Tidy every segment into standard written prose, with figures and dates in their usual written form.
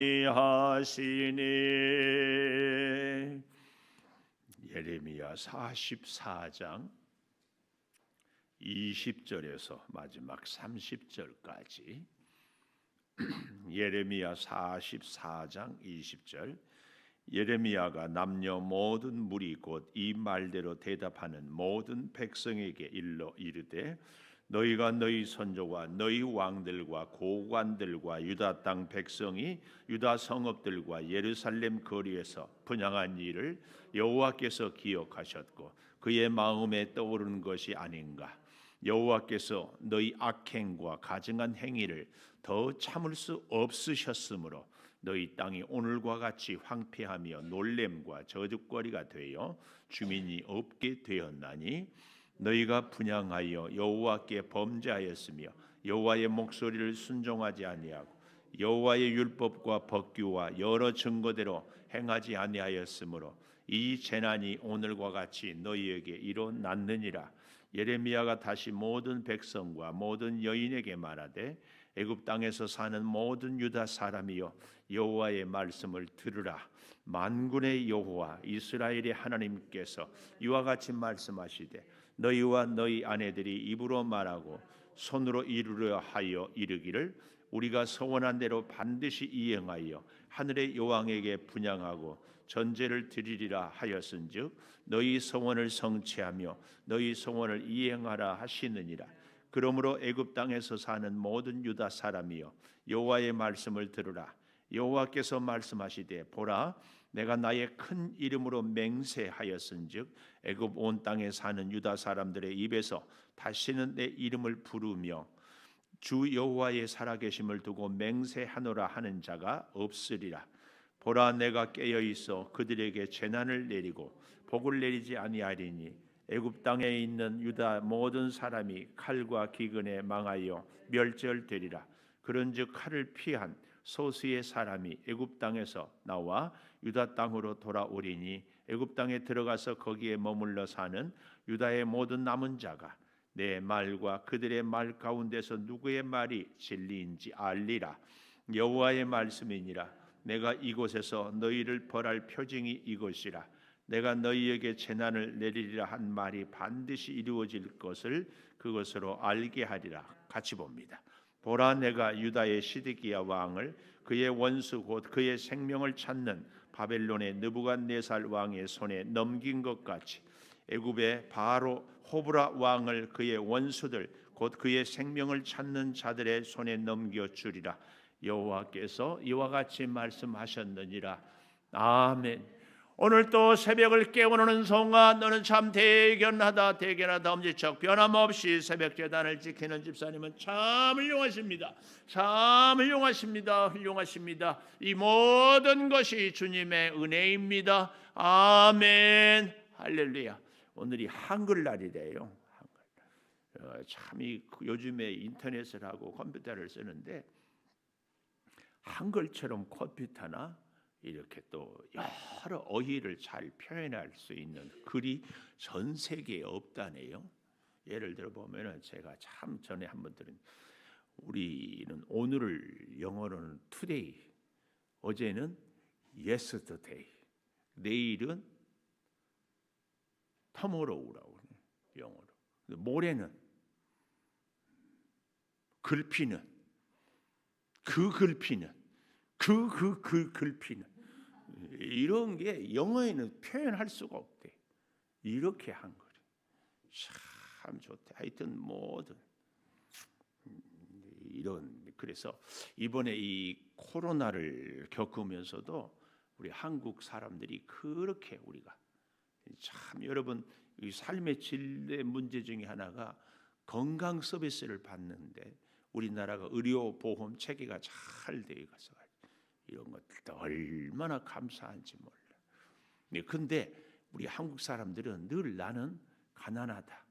하시니. 예레미야 44장 20절에서 마지막 30절까지. 예레미야 44장 20절. 예레미야가 남녀 모든 무리 곧 이 말대로 대답하는 모든 백성에게 일러 이르되, 너희가 너희 선조와 너희 왕들과 고관들과 유다 땅 백성이 유다 성읍들과 예루살렘 거리에서 분향한 일을 여호와께서 기억하셨고 그의 마음에 떠오르는 것이 아닌가. 여호와께서 너희 악행과 가증한 행위를 더 참을 수 없으셨으므로 너희 땅이 오늘과 같이 황폐하며 놀램과 저주거리가 되어 주민이 없게 되었나니, 너희가 분향하여 여호와께 범죄하였으며 여호와의 목소리를 순종하지 아니하고 여호와의 율법과 법규와 여러 증거대로 행하지 아니하였으므로 이 재난이 오늘과 같이 너희에게 일어났느니라. 예레미야가 다시 모든 백성과 모든 여인에게 말하되, 애굽 땅에서 사는 모든 유다 사람이여, 여호와의 말씀을 들으라. 만군의 여호와 이스라엘의 하나님께서 이와 같이 말씀하시되, 너희와 너희 아내들이 입으로 말하고 손으로 이루려 하여 이르기를, 우리가 서원한 대로 반드시 이행하여 하늘의 여왕에게 분향하고 전제를 드리리라 하였은즉 너희 서원을 성취하며 너희 서원을 이행하라 하시느니라. 그러므로 애굽 땅에서 사는 모든 유다 사람이여, 여호와의 말씀을 들으라. 여호와께서 말씀하시되, 보라, 내가 나의 큰 이름으로 맹세하였은즉 애굽 온 땅에 사는 유다 사람들의 입에서 다시는 내 이름을 부르며 주 여호와의 살아계심을 두고 맹세하노라 하는 자가 없으리라. 보라, 내가 깨어 있어 그들에게 재난을 내리고 복을 내리지 아니하리니, 애굽 땅에 있는 유다 모든 사람이 칼과 기근에 망하여 멸절되리라. 그런즉 칼을 피한 소수의 사람이 애굽 땅에서 나와 유다 땅으로 돌아오리니, 애굽 땅에 들어가서 거기에 머물러 사는 유다의 모든 남은 자가 내 말과 그들의 말 가운데서 누구의 말이 진리인지 알리라. 여호와의 말씀이니라. 내가 이곳에서 너희를 벌할 표징이 이것이라. 내가 너희에게 재난을 내리리라 한 말이 반드시 이루어질 것을 그것으로 알게 하리라. 같이 봅니다. 보라, 내가 유다의 시드기야 왕을 그의 원수 곧 그의 생명을 찾는 바벨론의 느부갓네살 왕의 손에 넘긴 것 같이 애굽의 바로 호브라 왕을 그의 원수들 곧 그의 생명을 찾는 자들의 손에 넘겨 주리라. 여호와께서 이와 같이 말씀하셨느니라. 아멘. 오늘 또 새벽을 깨우는 송아, 너는 참 대견하다 엄지척 변함없이 새벽 제단을 지키는 집사님은 참 훌륭하십니다. 참 훌륭하십니다. 이 모든 것이 주님의 은혜입니다. 아멘. 할렐루야. 오늘이 한글날이래요. 참 요즘에 인터넷을 하고 컴퓨터를 쓰는데 한글처럼 컴퓨터나 이렇게 또 여러 어휘를 잘 표현할 수 있는 글이 전 세계에 없다네요. 예를 들어 보면은 제가 참 전에 한번 들은, 우리는 오늘을 영어로는 today, 어제는 yesterday, 내일은 tomorrow라고 해요, 영어로. 모레는 글피는 글피는 글피는 이런 게 영어에는 표현할 수가 없대. 이렇게 한 거래. 참 좋대. 하여튼 모든 이런, 그래서 이번에 이 코로나를 겪으면서도 우리 한국 사람들이 그렇게, 우리가 참, 여러분, 이 삶의 질의 문제 중에 하나가 건강 서비스를 받는데 우리나라가 의료 보험 체계가 잘 되어 가서 이런 것들도 얼마나 감사한지 몰라. 근데 우리 한국 사람들은 늘 나는 가난하다,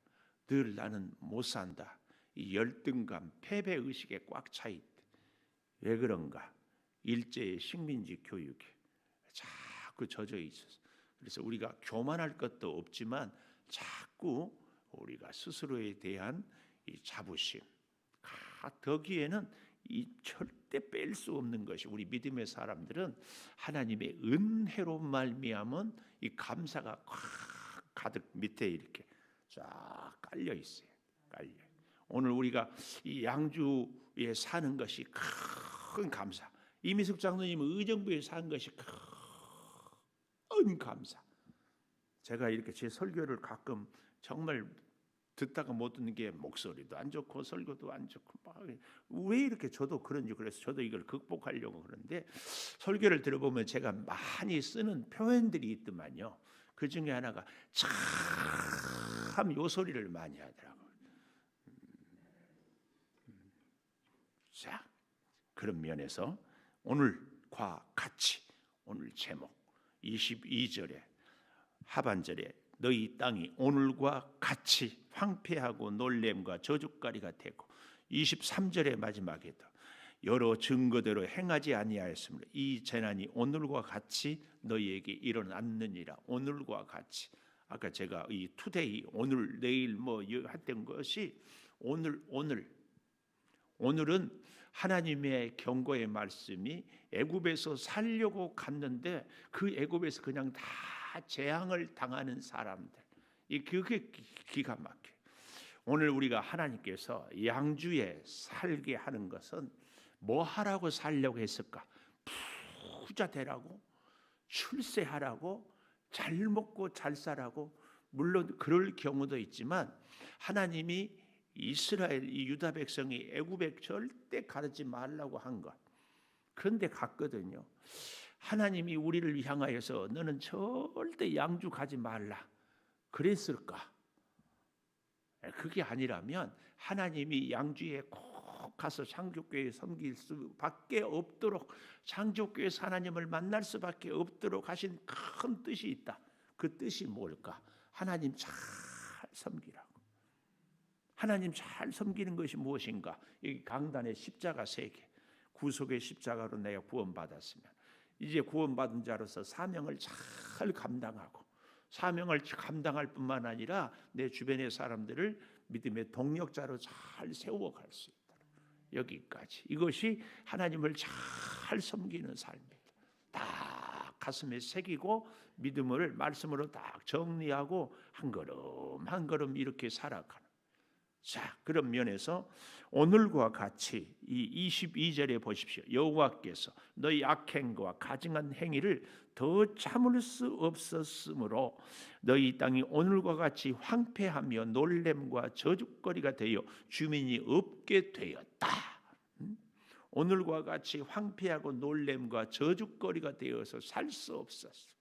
늘 나는 못 산다, 이 열등감, 패배 의식에 꽉 차 있대. 왜 그런가? 일제의 식민지 교육에 자꾸 젖어 있어서. 그래서 우리가 교만할 것도 없지만 자꾸 우리가 스스로에 대한 이 자부심, 거기에는 이 절대 뺄 수 없는 것이 우리 믿음의 사람들은 하나님의 은혜로 말미암은 이 감사가 가득 밑에 이렇게 쫙 깔려 있어요. 깔려. 오늘 우리가 이 양주에 사는 것이 큰 감사. 이미숙 장로님 의정부에 사는 것이 큰 감사. 제가 이렇게 제 설교를 가끔 정말 듣다가 못 듣는 게 목소리도 안 좋고 설교도 안 좋고 왜 이렇게 저도 그런지 그래서 저도 이걸 극복하려고 그러는데 설교를 들어보면 제가 많이 쓰는 표현들이 있더만요. 그 중에 하나가 참 요소리를 많이 하더라고요. 자, 그런 면에서 오늘과 같이 오늘 제목 22절에 하반절에 너희 땅이 오늘과 같이 황폐하고 놀램과 저주거리가 되고 23절의 마지막에도 여러 증거대로 행하지 아니하였으므로 이 재난이 오늘과 같이 너희에게 일어났느니라. 오늘과 같이 아까 제가 이 투데이 오늘 내일 뭐 했던 것이 오늘은 하나님의 경고의 말씀이 애굽에서 살려고 갔는데 그 애굽에서 그냥 다 재앙을 당하는 사람들. 그게 기가 막혀. 오늘 우리가 하나님께서 양주에 살게 하는 것은 뭐 하라고 살려고 했을까? 부자 되라고, 출세하라고, 잘 먹고 잘 살라고. 물론 그럴 경우도 있지만 하나님이 이스라엘 이 유다 백성이 애굽에 절대 가지 말라고 한 것. 그런데 갔거든요. 하나님이 우리를 향하여서 너는 절대 양주 가지 말라 그랬을까? 그게 아니라면 하나님이 양주에 꼭 가서 창조교회 섬길 수밖에 없도록 창조교회에서 하나님을 만날 수밖에 없도록 하신 큰 뜻이 있다. 그 뜻이 뭘까? 하나님 잘 섬기라고. 하나님 잘 섬기는 것이 무엇인가? 여기 강단에 십자가 3개. 구속의 십자가로 내가 구원받았으면 이제 구원받은 자로서 사명을 잘 감당하고 사명을 감당할 뿐만 아니라 내 주변의 사람들을 믿음의 동력자로 잘 세워갈 수 있다. 여기까지. 이것이 하나님을 잘 섬기는 삶입니다. 딱 가슴에 새기고 믿음을 말씀으로 딱 정리하고 한 걸음 한 걸음 이렇게 살아가는. 자, 그런 면에서 오늘과 같이 이 22절에 보십시오. 여호와께서 너희 악행과 가증한 행위를 더 참을 수 없었으므로 너희 땅이 오늘과 같이 황폐하며 놀램과 저주거리가 되어 주민이 없게 되었다. 오늘과 같이 황폐하고 놀램과 저주거리가 되어서 살 수 없었어.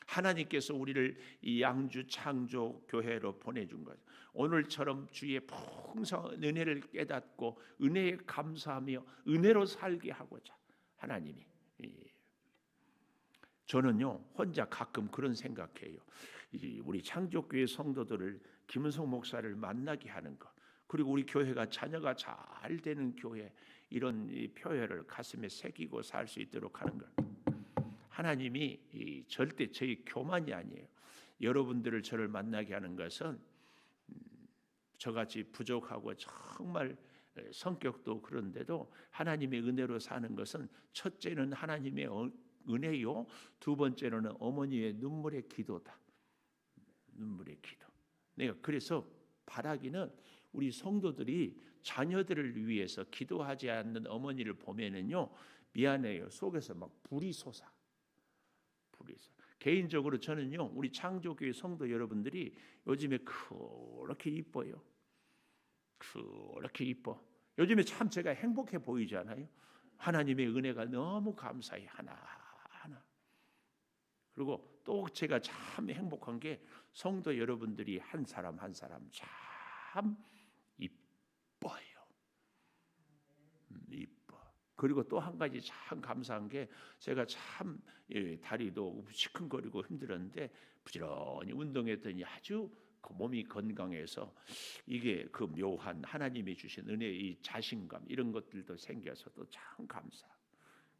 하나님께서 우리를 이 양주 창조 교회로 보내준 거죠. 오늘처럼 주의 풍성한 은혜를 깨닫고 은혜에 감사하며 은혜로 살게 하고자 하나님이. 저는요 혼자 가끔 그런 생각해요. 우리 창조교회 성도들을 김은성 목사를 만나게 하는 것, 그리고 우리 교회가 자녀가 잘 되는 교회, 이런 표현을 가슴에 새기고 살 수 있도록 하는 것. 하나님이 절대 저희 교만이 아니에요. 여러분들을 저를 만나게 하는 것은 저같이 부족하고 정말 성격도 그런데도 하나님의 은혜로 사는 것은 첫째는 하나님의 은혜요, 두 번째로는 어머니의 눈물의 기도다. 눈물의 기도. 내가 그래서 바라기는 우리 성도들이 자녀들을 위해서 기도하지 않는 어머니를 보면은요 미안해요. 속에서 막 불이 솟아. 개인적으로 저는요 우리 창조교회 성도 여러분들이 요즘에 그렇게 이뻐요. 그렇게 이뻐. 요즘에 참 제가 행복해 보이잖아요. 하나님의 은혜가 너무 감사해 하나하나. 그리고 또 제가 참 행복한 게 성도 여러분들이 한 사람 한 사람 참 이뻐요. 이뻐. 그리고 또 한 가지 참 감사한 게 제가 참 다리도 시큰거리고 힘들었는데 부지런히 운동했더니 아주 그 몸이 건강해서 이게 그 묘한 하나님이 주신 은혜의 자신감 이런 것들도 생겨서도 참 감사.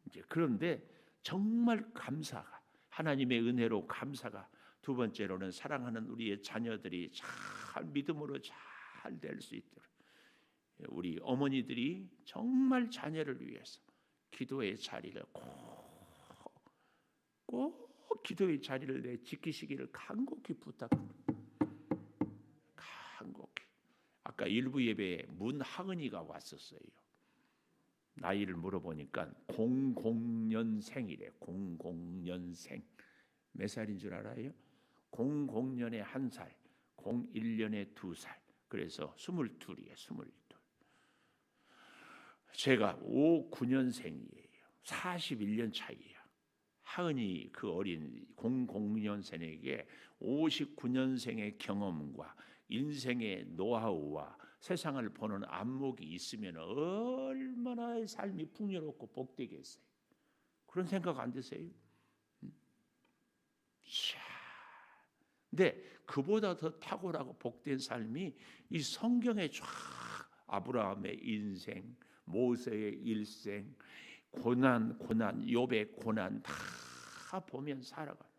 이제 그런데 정말 감사가 하나님의 은혜로 감사가 두 번째로는 사랑하는 우리의 자녀들이 잘 믿음으로 잘 될 수 있도록 우리 어머니들이 정말 자녀를 위해서 기도의 자리를 꼭 기도의 자리를 지키시기를 간곡히 부탁합니다. 간곡히. 아까 일부 예배에 문하은이가 왔었어요. 나이를 물어보니까 00년생이래. 00년생. 몇 살인 줄 알아요? 00년에 1살, 01년에 2살. 그래서 22이에요. 22. 제가 59년생이에요. 41년 차이에요. 하은이 그 어린 00년생에게 59년생의 경험과 인생의 노하우와 세상을 보는 안목이 있으면 얼마나 삶이 풍요롭고 복되겠어요. 그런 생각 안 드세요? 근데 그보다 더 탁월하고 복된 삶이 이 성경에 쫙 아브라함의 인생, 모세의 일생, 고난, 욥의 고난 다 보면 살아가는,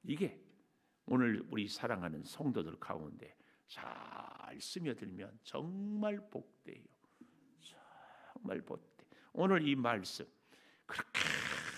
이게 오늘 우리 사랑하는 성도들 가운데 잘 스며들면 정말 복돼요. 정말 복돼. 오늘 이 말씀, 그렇게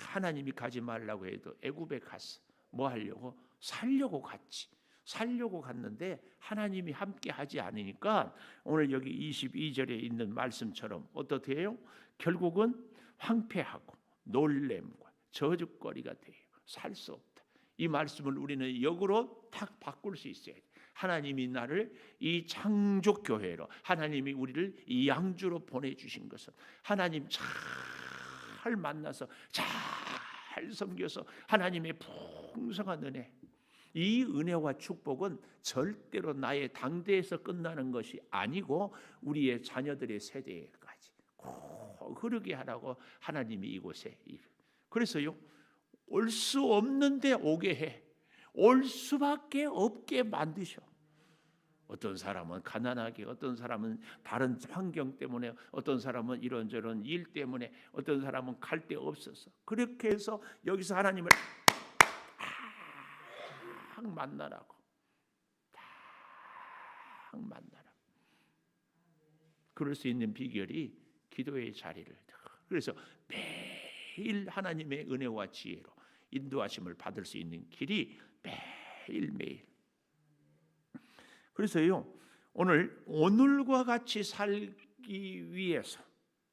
하나님이 가지 말라고 해도 애굽에 갔어. 뭐 하려고? 살려고 갔지. 살려고 갔는데 하나님이 함께 하지 않으니까 오늘 여기 22절에 있는 말씀처럼 어떻게 해요? 결국은 황폐하고 놀램과 저주거리가 돼요. 살 수 없다. 이 말씀을 우리는 역으로 탁 바꿀 수 있어야 돼. 하나님이 나를 이 창조교회로, 하나님이 우리를 이 양주로 보내주신 것은 하나님 잘 만나서 잘 섬겨서 하나님의 풍성한 은혜, 이 은혜와 축복은 절대로 나의 당대에서 끝나는 것이 아니고 우리의 자녀들의 세대까지 꼭 흐르게 하라고 하나님이 이곳에. 그래서요, 올 수 없는데 오게 해. 올 수밖에 없게 만드셔. 어떤 사람은 가난하게, 어떤 사람은 다른 환경 때문에, 어떤 사람은 이런저런 일 때문에, 어떤 사람은 갈 데 없어서, 그렇게 해서 여기서 하나님을 딱 만나라고, 딱 만나라고. 그럴 수 있는 비결이 기도의 자리를, 그래서 매일 하나님의 은혜와 지혜로 인도하심을 받을 수 있는 길이 매일매일. 그래서요, 오늘과 같이 살기 위해서,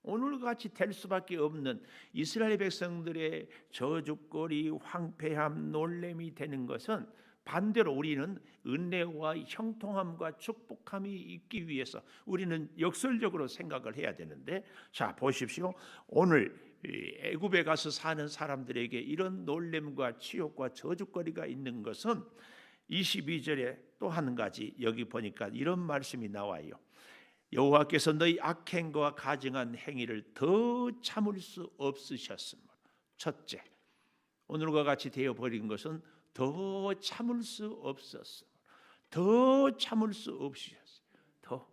오늘과 같이 될 수밖에 없는 이스라엘 백성들의 저주거리, 황폐함, 놀램이 되는 것은 반대로 우리는 은혜와 형통함과 축복함이 있기 위해서 우리는 역설적으로 생각을 해야 되는데, 자 보십시오. 오늘 애굽에 가서 사는 사람들에게 이런 놀램과 치욕과 저주거리가 있는 것은 22절에 또 한 가지, 여기 보니까 이런 말씀이 나와요. 여호와께서 너희 악행과 가증한 행위를 더 참을 수 없으셨으므로. 첫째, 오늘과 같이 되어버린 것은 더 참을 수 없었으므로, 더 참을 수 없으셨어요. 더.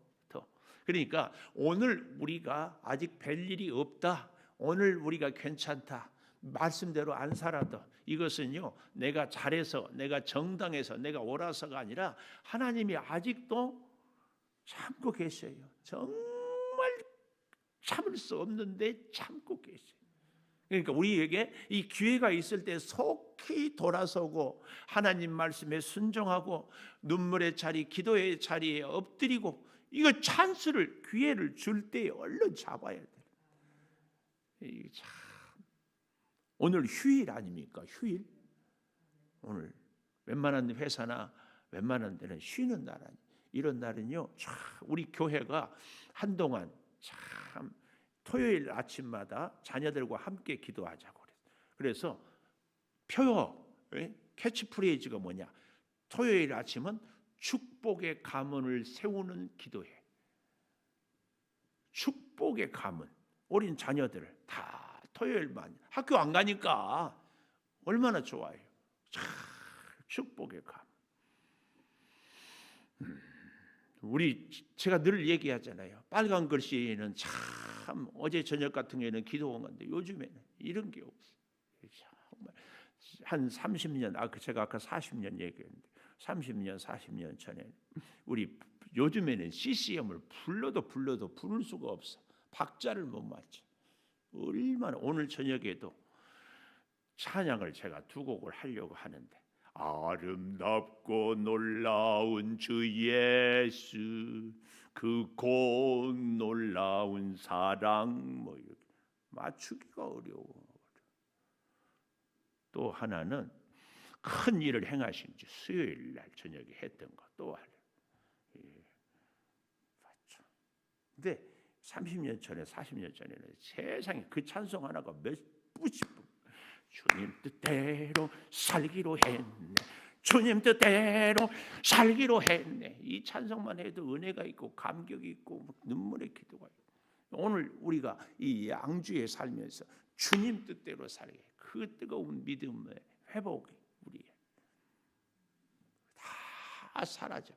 그러니까 오늘 우리가 아직 별 일이 없다, 오늘 우리가 괜찮다, 말씀대로 안 살아도, 이것은요 내가 잘해서, 내가 정당해서, 내가 옳아서가 아니라 하나님이 아직도 참고 계셔요. 정말 참을 수 없는데 참고 계셔요. 그러니까 우리에게 이 기회가 있을 때 속히 돌아서고 하나님 말씀에 순종하고 눈물의 자리, 기도의 자리에 엎드리고, 이거 찬스를, 기회를 줄 때 얼른 잡아야 돼요. 이게 참, 오늘 휴일 아닙니까? 휴일. 오늘 웬만한 회사나 웬만한 데는 쉬는 날 아니에요. 이런 날은요, 참 우리 교회가 한동안 참 토요일 아침마다 자녀들과 함께 기도하자고 그래서 표어, 캐치프레이즈가 뭐냐? 토요일 아침은 축복의 가문을 세우는 기도회. 축복의 가문. 어린 자녀들 다 토요일만 학교 안 가니까 얼마나 좋아요. 참 축복의 가문. 제가 늘 얘기하잖아요. 빨간 글씨는 참 어제 저녁 같은 경우에는 기도 온 건데 요즘에는 이런 게 없어요. 정말 한 30년, 제가 아까 40년 얘기했는데 30년, 40년 전에 우리 요즘에는 CCM을 불러도 부를 수가 없어. 박자를 못 맞춰. 얼마나 오늘 저녁에도 찬양을 제가 두 곡을 하려고 하는데 아름답고 놀라운 주 예수 그 곧 놀라운 사랑 뭐 이렇게 맞추기가 어려워. 또 하나는 큰 일을 행하신 주 수요일 날 저녁에 했던 거 또 하려. 맞죠. 근데 30년 전에 40년 전에는 세상에 그 찬송 하나가 몇 부십 주님 뜻대로 살기로 했네. 주님 뜻대로 살기로 했네. 이 찬송만 해도 은혜가 있고 감격이 있고 눈물의 기도가 있고. 오늘 우리가 이 양주에 살면서 주님 뜻대로 살게 그 뜨거운 믿음의 회복이 우리의 다 사라져.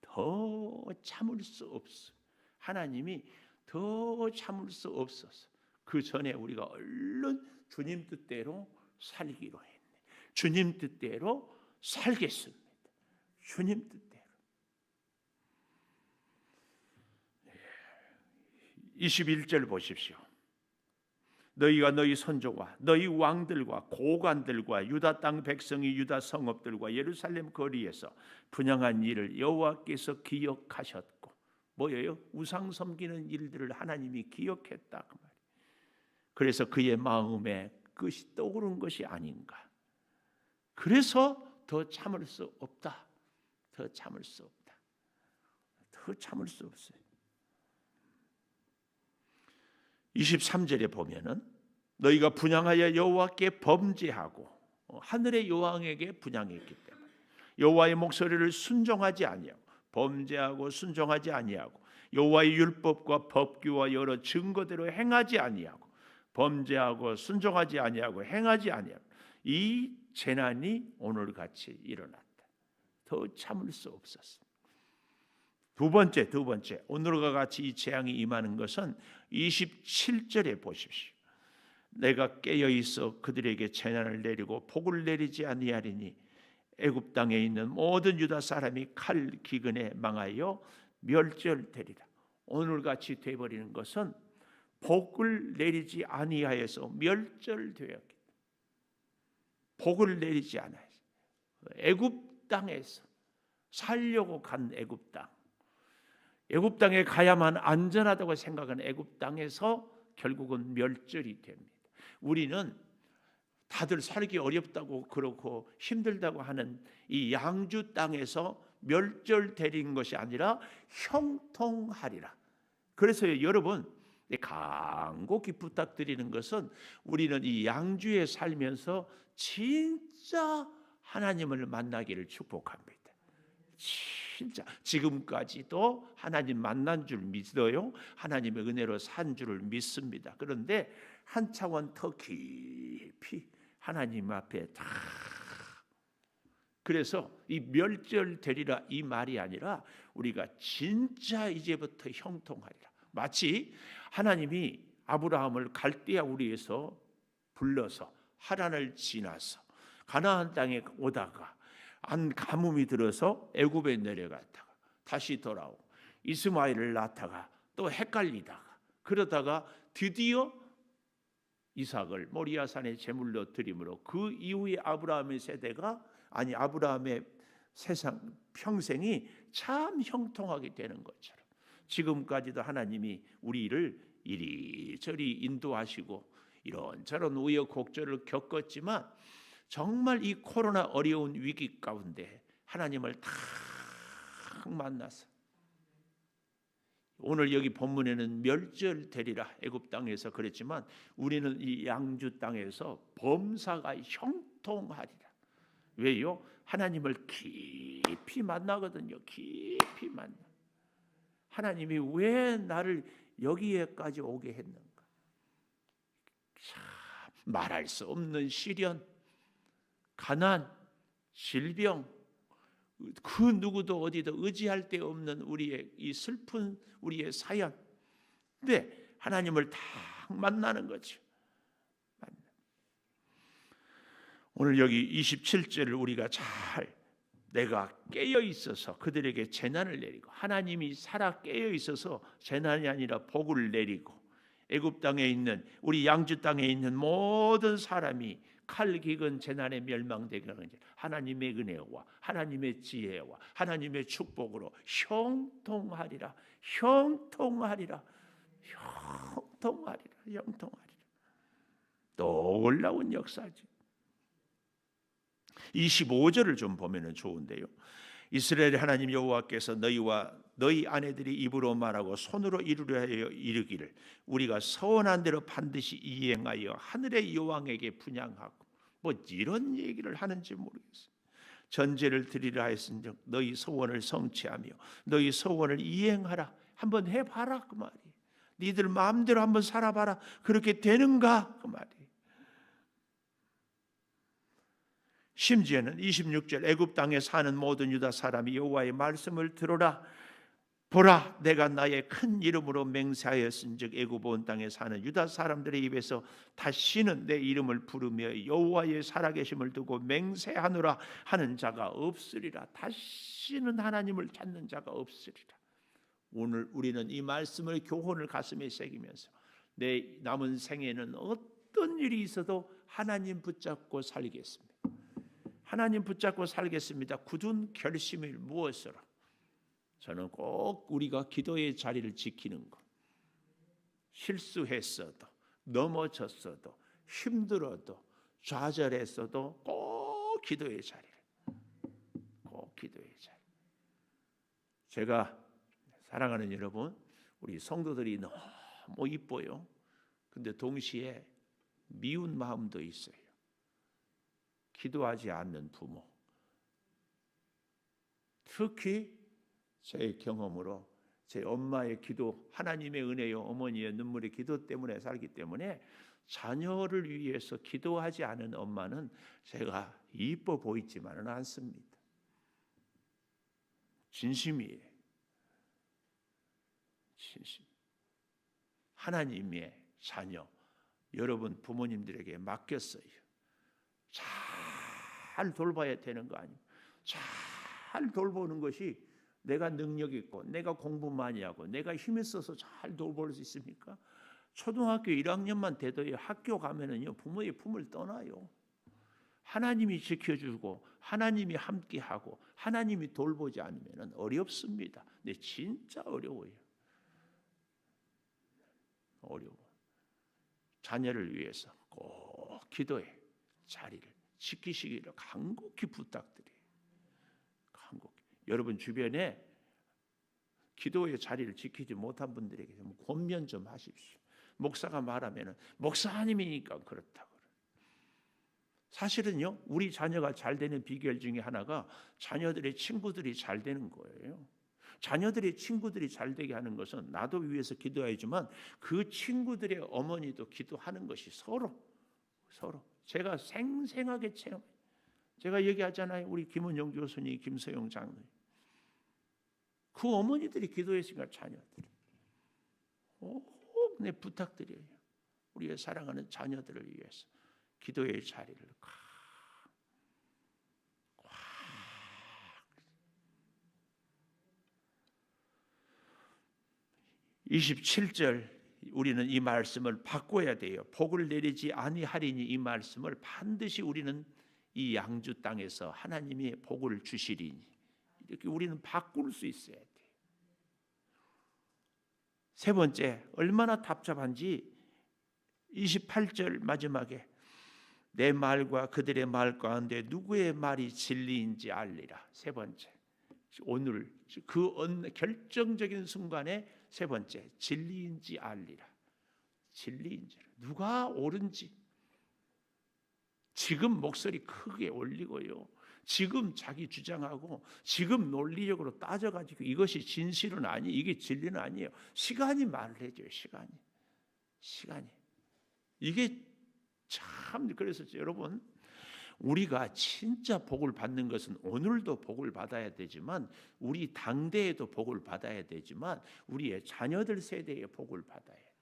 더 참을 수 없어. 하나님이 더 참을 수 없어서 그 전에 우리가 얼른 주님 뜻대로 살기로 했네. 주님 뜻대로 살겠습니다. 주님 뜻대로. 21절 보십시오. 너희가 너희 선조와 너희 왕들과 고관들과 유다 땅 백성이 유다 성읍들과 예루살렘 거리에서 분향한 일을 여호와께서 기억하셨고 뭐예요? 우상 섬기는 일들을 하나님이 기억했다 그 말이에요. 그래서 그의 마음에 그것이 떠오른 것이 아닌가. 그래서 더 참을 수 없다. 더 참을 수 없다. 더 참을 수 없어요. 23절에 보면은 너희가 분향하여 여호와께 범죄하고 하늘의 여왕에게 분향했기 때문에 여호와의 목소리를 순종하지 아니하고 범죄하고 순종하지 아니하고 여호와의 율법과 법규와 여러 증거대로 행하지 아니하고 범죄하고 순종하지 아니하고 행하지 아니하고 이 재난이 오늘같이 일어났다. 더 참을 수 없었습니다. 두 번째 오늘과 같이 이 재앙이 임하는 것은 27절에 보십시오. 내가 깨어 있어 그들에게 재난을 내리고 복을 내리지 아니하리니 애굽 땅에 있는 모든 유다 사람이 칼 기근에 망하여 멸절되리라. 오늘같이 되어버리는 것은 복을 내리지 아니하여서 멸절되었기. 복을 내리지 않아요. 애굽 땅에서 살려고 간 애굽 땅. 애굽 땅에 가야만 안전하다고 생각하는 애굽 땅에서 결국은 멸절이 됩니다. 우리는 다들 살기 어렵다고 그렇고 힘들다고 하는 이 양주 땅에서 멸절되는 것이 아니라 형통하리라. 그래서 여러분 간곡히 부탁드리는 것은 우리는 이 양주에 살면서 진짜 하나님을 만나기를 축복합니다. 진짜 지금까지도 하나님 만난 줄 믿어요. 하나님의 은혜로 산 줄을 믿습니다. 그런데 한 차원 더 깊이 하나님 앞에 다 그래서 이 멸절되리라 이 말이 아니라 우리가 진짜 이제부터 형통하리라. 마치 하나님이 아브라함을 갈대아 우리에서 불러서 하란을 지나서 가나안 땅에 오다가 안 가뭄이 들어서 애굽에 내려갔다가 다시 돌아오고 이스마엘을 낳다가 또 헷갈리다가 그러다가 드디어 이삭을 모리아산에 제물로 드림으로 그 이후에 아브라함의 세대가 아브라함의 세상 평생이 참 형통하게 되는 것처럼 지금까지도 하나님이 우리를 이리저리 인도하시고 이런저런 우여곡절을 겪었지만 정말 이 코로나 어려운 위기 가운데 하나님을 딱 만나서 오늘 여기 본문에는 멸절되리라 애굽 땅에서 그랬지만 우리는 이 양주 땅에서 범사가 형통하리라. 왜요? 하나님을 깊이 만나거든요. 깊이 만나. 하나님이 왜 나를 여기에까지 오게 했는가? 말할 수 없는 시련, 가난, 질병, 그 누구도 어디도 의지할 데 없는 우리의 이 슬픈 우리의 사연. 근데 하나님을 딱 만나는 거죠. 오늘 여기 27절을 우리가 잘 내가 깨어 있어서 그들에게 재난을 내리고, 하나님이 살아 깨어 있어서 재난이 아니라 복을 내리고, 애굽 땅에 있는 우리 양주 땅에 있는 모든 사람이 칼기근 재난에 멸망되게 하는 하나님의 은혜와 하나님의 지혜와 하나님의 축복으로 형통하리라. 형통하리라. 형통하리라. 형통하리라. 놀라운 역사지. 25절을 좀 보면은 좋은데요. 이스라엘 하나님 여호와께서 너희와 너희 아내들이 입으로 말하고 손으로 이루려 하여 이르기를 우리가 서원한 대로 반드시 이행하여 하늘의 여왕에게 분향하고, 뭐 이런 얘기를 하는지 모르겠어요. 전제를 드리라 했은즉 너희 소원을 성취하며 너희 소원을 이행하라. 한번 해봐라 그 말이에요. 니들 마음대로 한번 살아봐라. 그렇게 되는가 그 말이에요. 심지어는 26절 애굽 땅에 사는 모든 유다 사람이 여호와의 말씀을 들으라. 보라, 내가 나의 큰 이름으로 맹세하였은즉 애굽 온 땅에 사는 유다 사람들의 입에서 다시는 내 이름을 부르며 여호와의 살아계심을 두고 맹세하노라 하는 자가 없으리라. 다시는 하나님을 찾는 자가 없으리라. 오늘 우리는 이 말씀을 교훈을 가슴에 새기면서 내 남은 생에는 어떤 일이 있어도 하나님 붙잡고 살겠습니다. 하나님 붙잡고 살겠습니다. 굳은 결심이 무엇으로? 저는 꼭 우리가 기도의 자리를 지키는 것. 실수했어도, 넘어졌어도, 힘들어도, 좌절했어도 꼭 기도의 자리를. 꼭 기도의 자리. 제가 사랑하는 여러분, 우리 성도들이 너무 이뻐요. 근데 동시에 미운 마음도 있어요. 기도하지 않는 부모. 특히 제 경험으로 제 엄마의 기도, 하나님의 은혜요, 어머니의 눈물의 기도 때문에 살기 때문에 자녀를 위해서 기도하지 않은 엄마는 제가 이뻐 보이지만은 않습니다. 진심이에요. 진심. 하나님의 자녀, 여러분 부모님들에게 맡겼어요. 잘 돌봐야 되는 거 아니에요. 잘 돌보는 것이 내가 능력 있고 내가 공부 많이 하고 내가 힘 있어서 잘 돌볼 수 있습니까? 초등학교 1학년만 돼도요, 학교 가면은요 부모의 품을 떠나요. 하나님이 지켜주고 하나님이 함께하고 하나님이 돌보지 않으면 어렵습니다. 근데 진짜 어려워요. 어려워. 자녀를 위해서 꼭 기도의 자리를 지키시기를 간곡히 부탁드려요. 간곡히. 여러분 주변에 기도의 자리를 지키지 못한 분들에게 좀 권면 좀 하십시오. 목사가 말하면은 목사님이니까 그렇다고. 사실은요, 우리 자녀가 잘 되는 비결 중에 하나가 자녀들의 친구들이 잘 되는 거예요. 자녀들의 친구들이 잘 되게 하는 것은 나도 위해서 기도하지만 그 친구들의 어머니도 기도하는 것이 서로 제가 생생하게 체험. 제가 얘기하잖아요. 우리 김은영 교수님, 김서영 장로님. 그 어머니들이 기도했으니까 자녀들이. 꼭 내 부탁드려요. 우리의 사랑하는 자녀들을 위해서 기도의 자리를 꽉 27절 우리는 이 말씀을 바꿔야 돼요. 복을 내리지 아니하리니 이 말씀을 반드시 우리는 이 양주 땅에서 하나님이 복을 주시리니 이렇게 우리는 바꿀 수 있어야 돼요. 세 번째, 얼마나 답답한지 28절 마지막에 내 말과 그들의 말 가운데 누구의 말이 진리인지 알리라. 세 번째, 오늘 그 결정적인 순간에 세 번째, 진리인지 알리라. 진리인지, 누가 옳은지. 지금 목소리 크게 올리고요, 지금 자기 주장하고 지금 논리적으로 따져가지고 이것이 진실은 아니, 이게 진리는 아니에요. 시간이 말을 해줘요. 시간이. 이게 참, 그래서 여러분, 우리가 진짜 복을 받는 것은 오늘도 복을 받아야 되지만 우리 당대에도 복을 받아야 되지만 우리의 자녀들 세대에 복을 받아야 돼요.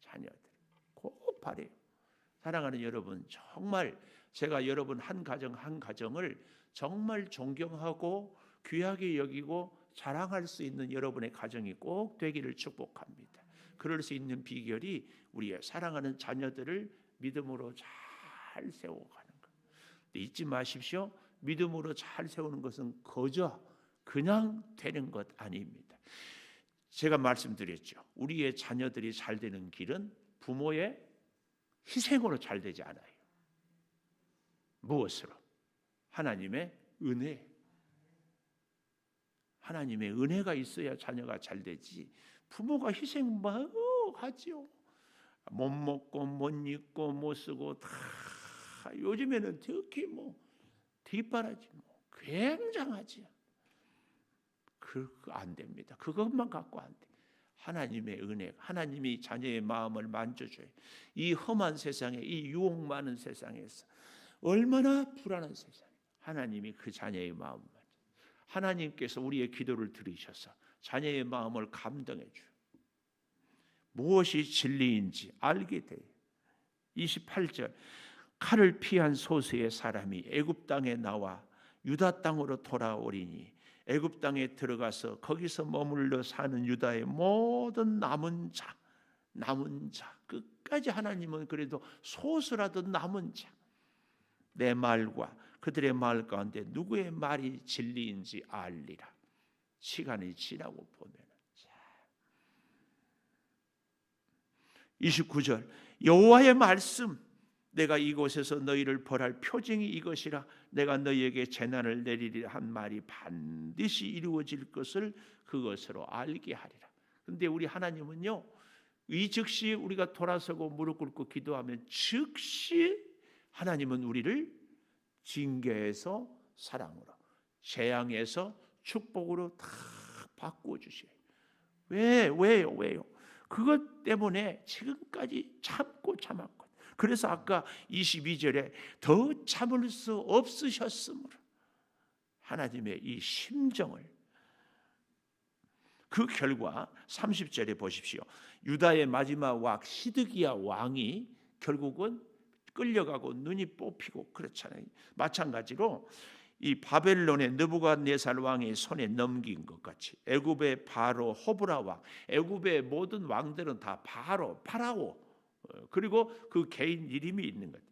자녀들 꼭 바래요. 사랑하는 여러분, 정말 제가 여러분 한 가정 한 가정을 정말 존경하고 귀하게 여기고 자랑할 수 있는 여러분의 가정이 꼭 되기를 축복합니다. 그럴 수 있는 비결이 우리의 사랑하는 자녀들을 믿음으로 잘 세워가는 것. 잊지 마십시오. 믿음으로 잘 세우는 것은 거저 그냥 되는 것 아닙니다. 제가 말씀드렸죠. 우리의 자녀들이 잘 되는 길은 부모의 희생으로 잘 되지 않아요. 무엇으로? 하나님의 은혜. 하나님의 은혜가 있어야 자녀가 잘 되지. 부모가 희생 하지요. 못 먹고 못 입고 못 쓰고 다 요즘에는 특히 뒷바라지 굉장하지. 그거 안 됩니다. 그것만 갖고 안 돼. 하나님의 은혜, 하나님이 자녀의 마음을 만져줘요. 이 험한 세상에, 이 유혹 많은 세상에서 얼마나 불안한 세상, 하나님이 그 자녀의 마음을 만져. 하나님께서 우리의 기도를 들으셔서 자녀의 마음을 감동해 줘요. 무엇이 진리인지 알게 돼요. 28절, 칼을 피한 소수의 사람이 애굽 땅에 나와 유다 땅으로 돌아오리니 애굽 땅에 들어가서 거기서 머물러 사는 유다의 모든 남은 자 끝까지 하나님은 그래도 소수라도 남은 자, 내 말과 그들의 말 가운데 누구의 말이 진리인지 알리라. 시간이 지나고 보면 29절, 여호와의 말씀, 내가 이곳에서 너희를 벌할 표징이 이것이라. 내가 너희에게 재난을 내리리라 한 말이 반드시 이루어질 것을 그것으로 알게 하리라. 그런데 우리 하나님은요, 이 즉시 우리가 돌아서고 무릎 꿇고 기도하면 즉시 하나님은 우리를 징계에서 사랑으로, 재앙에서 축복으로 다 바꾸어 주셔요. 왜요? 그것 때문에 지금까지 참고 참았고, 그래서 아까 22절에 더 참을 수 없으셨으므로 하나님의 이 심정을, 그 결과 30절에 보십시오. 유다의 마지막 왕 시드기야 왕이 결국은 끌려가고 눈이 뽑히고 그렇잖아요. 마찬가지로 이 바벨론의 느부갓네살 왕의 손에 넘긴 것 같이 애굽의 바로 호브라 왕, 애굽의 모든 왕들은 다 파라오, 그리고 그 개인 이름이 있는 것.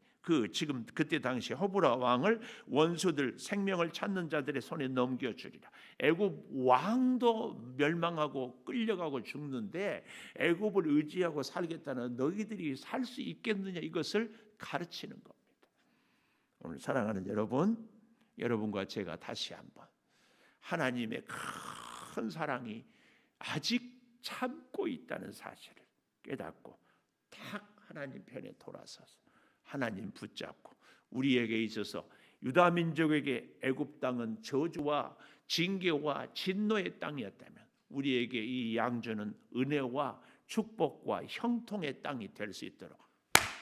지금 그때 당시 호브라 왕을 원수들, 생명을 찾는 자들의 손에 넘겨주리라. 애굽 왕도 멸망하고 끌려가고 죽는데 애굽을 의지하고 살겠다는 너희들이 살 수 있겠느냐, 이것을 가르치는 겁니다. 오늘 사랑하는 여러분, 여러분과 제가 다시 한번 하나님의 큰 사랑이 아직 참고 있다는 사실을 깨닫고 딱 하나님 편에 돌아서서 하나님 붙잡고, 우리에게 있어서 유다 민족에게 애굽 땅은 저주와 징계와 진노의 땅이었다면 우리에게 이 양주는 은혜와 축복과 형통의 땅이 될 수 있도록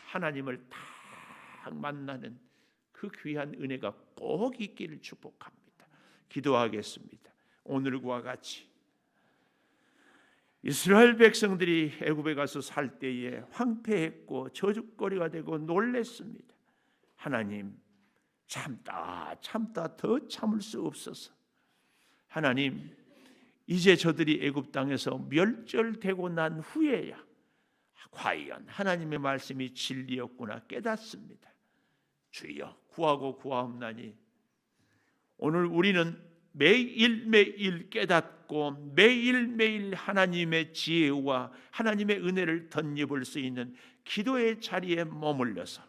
하나님을 딱 만나는 그 귀한 은혜가 꼭 있기를 축복합니다. 기도하겠습니다. 오늘과 같이 이스라엘 백성들이 애굽에 가서 살 때에 황폐했고 저주거리가 되고 놀랬습니다. 하나님, 참다 더 참을 수 없어서 하나님, 이제 저들이 애굽 땅에서 멸절되고 난 후에야 과연 하나님의 말씀이 진리였구나 깨닫습니다. 주여, 구하고 구하옵나니 오늘 우리는 매일매일 깨닫고 매일매일 하나님의 지혜와 하나님의 은혜를 덧입을 수 있는 기도의 자리에 머물러서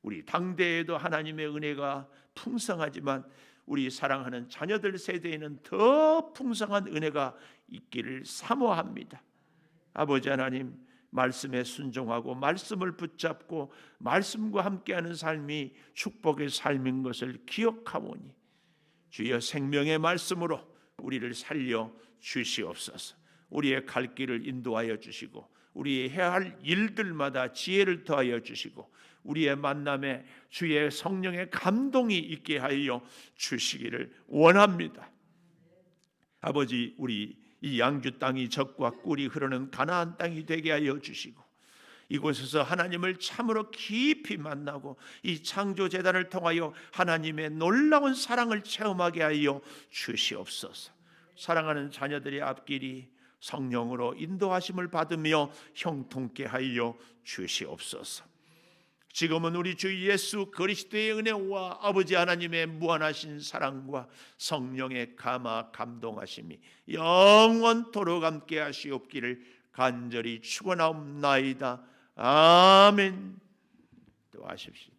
우리 당대에도 하나님의 은혜가 풍성하지만 우리 사랑하는 자녀들 세대에는 더 풍성한 은혜가 있기를 사모합니다. 아버지 하나님, 말씀에 순종하고 말씀을 붙잡고 말씀과 함께하는 삶이 축복의 삶인 것을 기억하오니 주여, 생명의 말씀으로 우리를 살려 주시옵소서. 우리의 갈 길을 인도하여 주시고 우리의 해야 할 일들마다 지혜를 더하여 주시고 우리의 만남에 주의 성령의 감동이 있게 하여 주시기를 원합니다. 아버지, 우리 이 양주 땅이 젖과 꿀이 흐르는 가나안 땅이 되게 하여 주시고 이곳에서 하나님을 참으로 깊이 만나고 이 창조재단을 통하여 하나님의 놀라운 사랑을 체험하게 하여 주시옵소서. 사랑하는 자녀들의 앞길이 성령으로 인도하심을 받으며 형통케 하여 주시옵소서. 지금은 우리 주 예수 그리스도의 은혜와 아버지 하나님의 무한하신 사랑과 성령의 감화 감동하심이 영원토록 함께 하시옵기를 간절히 축원하옵나이다. 아멘. 또 하십시오.